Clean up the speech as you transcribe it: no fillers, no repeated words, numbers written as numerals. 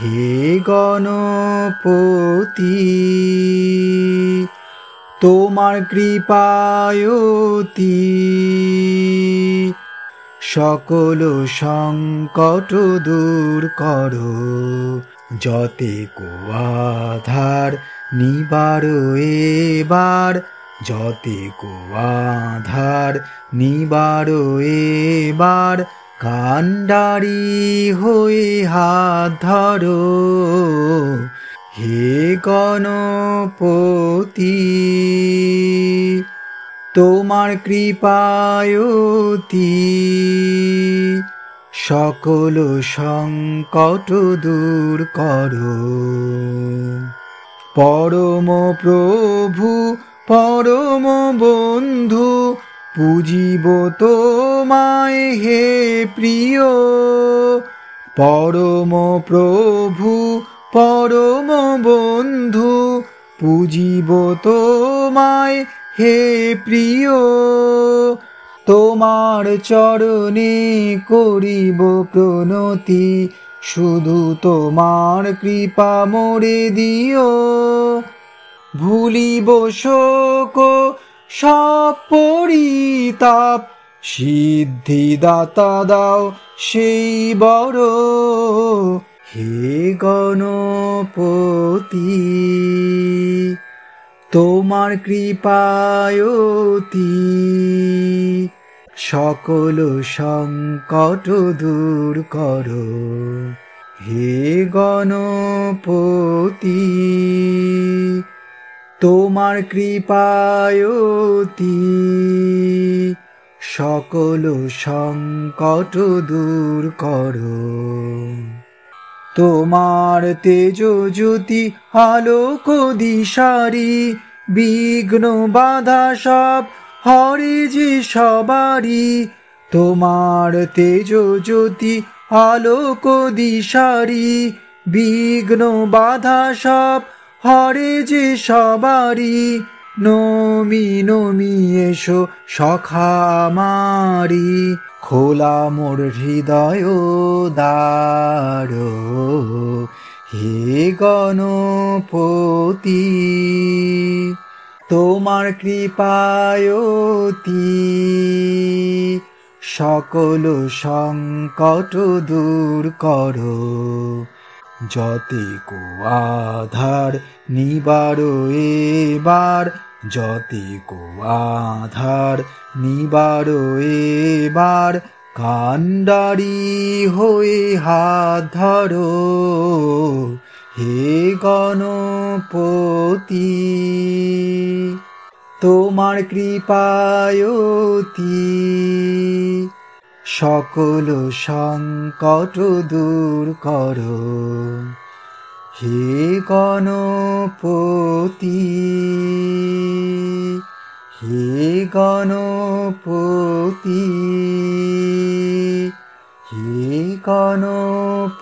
হে গণপতি তোমার কৃপায়তি সকল সংকট দূর করো যতে কুয়াধার নিবারো এবার যতে কুয়াধার নিবারো এবার কান্ডারি হয়ে হাত ধরো হে গণপতি তোমার কৃপায়তি সকল সংকট দূর করো পরম প্রভু পরম বন্ধু পুজিব তোমায় হে প্রিয় পরম প্রভু পরম বন্ধু পুজিব তোমায় হে প্রিয় তোমার চরণে করিব প্রণতি শুধু তোমার কৃপা মোরে দিও ভুলিব শোক সব পরিতাপ সিদ্ধিদাতা দাও সেই বড় হে গণপতি তোমার কৃপায়তি সকল সংকট দূর করো হে গণপতি তোমার কৃপায়তি সকল সংকট দূর করো তোমার তেজ জ্যোতি আলোক দিশারি বিঘ্ন বাধা সব হরে যে সবারি তোমার তেজ জ্যোতি আলোক দিশারি বিঘ্ন বাধা সব হরে যে সবারি নমি নমি এসো সখা আমারি খোলা মোর হৃদয় দ্বার হে গণপতি তোমার কৃপায়তি সকল সংকট দূর করো যতে কুয়াধার নিবারো এবার যতে কুয়াধার নিবারো এবার কান্ডারি হয়ে হাত ধরো হে গণপতি তোমার কৃপায়তি সকল সংকট দূর করো হে গণপতি হে গণপতি হে গণপতি।